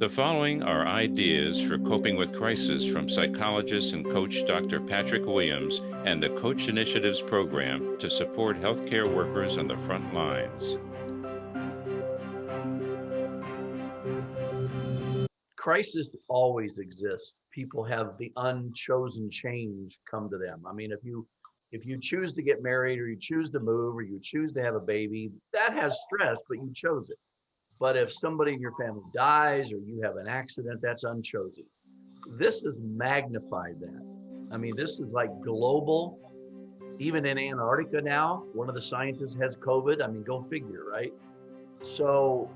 The following are ideas for coping with crisis from psychologist and coach Dr. Patrick Williams and the Coach Initiatives program to support healthcare workers on the front lines. Crisis always exists. People have the unchosen change come to them. I mean, if you choose to get married or you choose to move or you choose to have a baby, that has stress, but you chose it. But if somebody in your family dies or you have an accident, that's unchosen. This has magnified that. I mean, this is like global. Even in Antarctica now, one of the scientists has COVID. I mean, go figure, right? So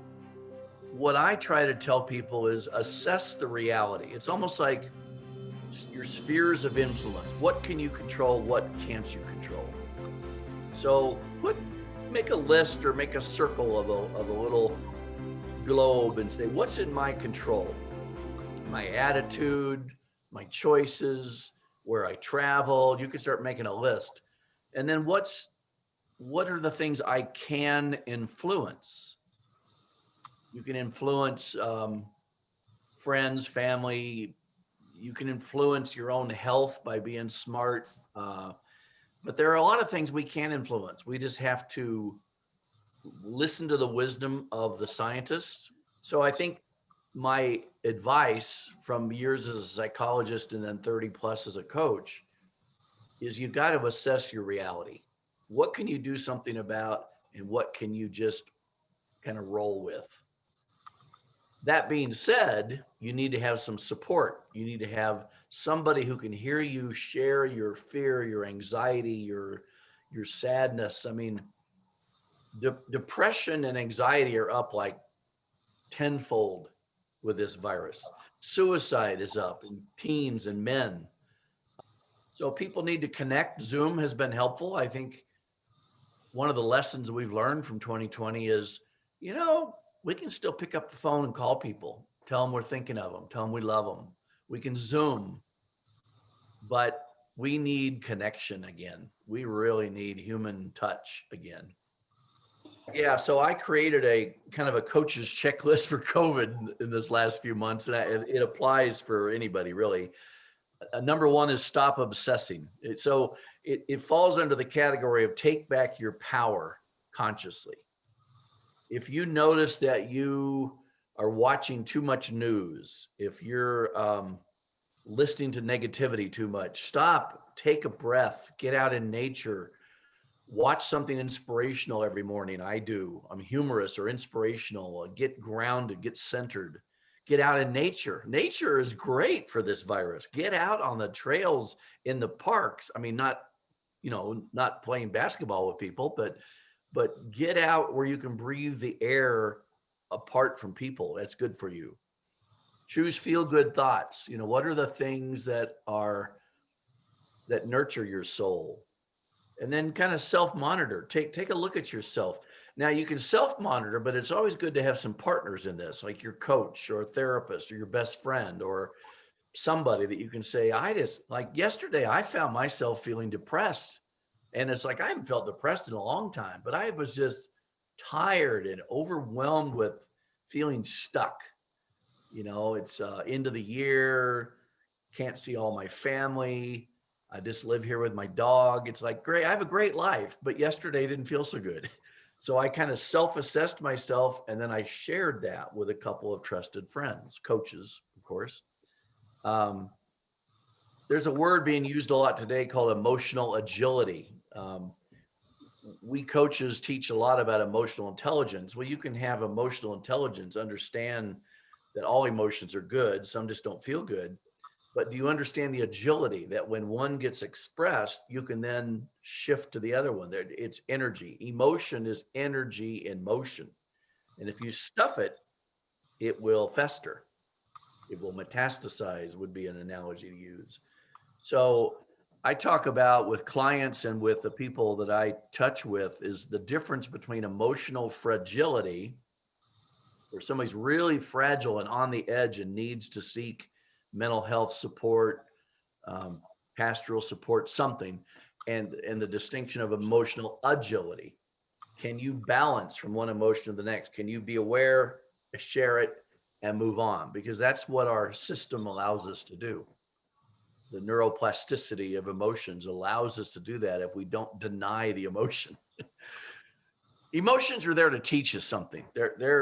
what I try to tell people is assess the reality. It's almost like your spheres of influence. What can you control? What can't you control? So make a list or make a circle of a little globe and say, what's in my control? My attitude, my choices, where I travel. You can start making a list. And then what are the things I can influence? You can influence friends, family. You can influence your own health by being smart. But there are a lot of things we can influence. We just have to listen to the wisdom of the scientists. So I think my advice from years as a psychologist and then 30 plus as a coach is you've got to assess your reality. What can you do something about and what can you just kind of roll with? That being said, you need to have some support. You need to have somebody who can hear you share your fear, your anxiety, your sadness. I mean, depression and anxiety are up like tenfold with this virus. Suicide is up in teens and men. So people need to connect. Zoom has been helpful. I think one of the lessons we've learned from 2020 is, we can still pick up the phone and call people, tell them we're thinking of them, tell them we love them. We can Zoom, but we need connection again. We really need human touch again. Yeah, so I created a kind of a coach's checklist for COVID in this last few months, and it applies for anybody really. Number one is stop obsessing. It falls under the category of take back your power consciously. If you notice that you are watching too much news, if you're listening to negativity too much, stop, take a breath, get out in nature, watch something inspirational every morning. I do. I'm humorous or inspirational. Get grounded, get centered, get out in nature. Nature is great for this virus. Get out on the trails, in the parks. I mean, not playing basketball with people, but get out where you can breathe the air apart from people. That's good for you. Choose feel good thoughts. What are the things that nurture your soul? And then kind of self-monitor. Take a look at yourself. Now you can self-monitor, but it's always good to have some partners in this, like your coach or a therapist or your best friend or somebody that you can say, like yesterday, I found myself feeling depressed. And it's like, I haven't felt depressed in a long time, but I was just tired and overwhelmed with feeling stuck. It's end of the year, can't see all my family. I just live here with my dog. It's like, great, I have a great life, but yesterday didn't feel so good. So I kind of self-assessed myself, and then I shared that with a couple of trusted friends, coaches, of course. There's a word being used a lot today called emotional agility. We coaches teach a lot about emotional intelligence. Well, you can have emotional intelligence, understand that all emotions are good. Some just don't feel good. But do you understand the agility that when one gets expressed, you can then shift to the other one? It's energy. Emotion is energy in motion. And if you stuff it, it will fester. It will metastasize, would be an analogy to use. So I talk about with clients and with the people that I touch with is the difference between emotional fragility, where somebody's really fragile and on the edge and needs to seek mental health support, pastoral support, something, and the distinction of emotional agility. Can you balance from one emotion to the next? Can you be aware, share it, and move on, because that's what our system allows us to do. The neuroplasticity of emotions allows us to do that if we don't deny the emotion. Emotions are there to teach us something.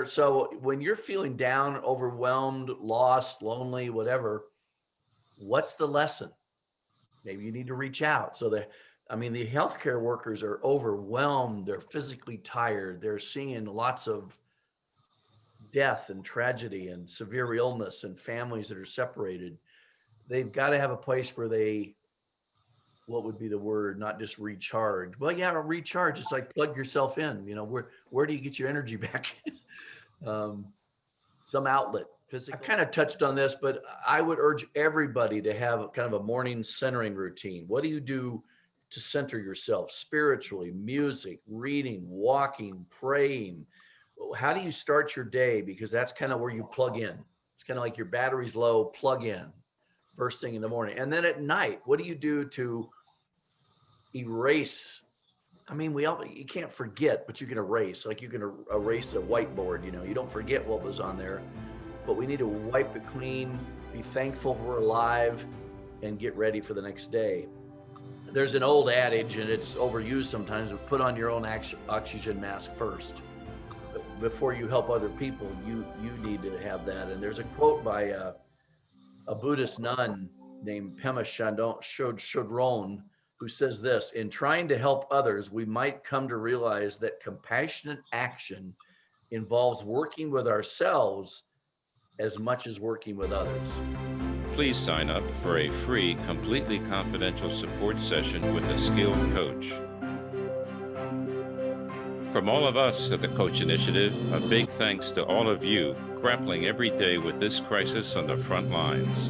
So when you're feeling down, overwhelmed, lost, lonely, whatever, what's the lesson? Maybe you need to reach out. So the healthcare workers are overwhelmed. They're physically tired. They're seeing lots of death and tragedy and severe illness and families that are separated. They've got to have a place where they, what would be the word, not just recharge. Well, yeah, recharge. It's like plug yourself in. Where do you get your energy back? Some outlet. Physical. I kind of touched on this, but I would urge everybody to have kind of a morning centering routine. What do you do to center yourself spiritually? Music, reading, walking, praying. How do you start your day? Because that's kind of where you plug in. It's kind of like your battery's low, plug in first thing in the morning. And then at night, what do you do to erase? You can't forget, but you can erase. Like you can erase a whiteboard, you don't forget what was on there, but we need to wipe it clean, be thankful we're alive, and get ready for the next day. There's an old adage, and it's overused sometimes, but put on your own oxygen mask first. Before you help other people, you need to have that. And there's a quote by a Buddhist nun named Pema Chodron, who says this: in trying to help others, we might come to realize that compassionate action involves working with ourselves as much as working with others. Please sign up for a free, completely confidential support session with a skilled coach. From all of us at the Coach Initiative, a big thanks to all of you grappling every day with this crisis on the front lines.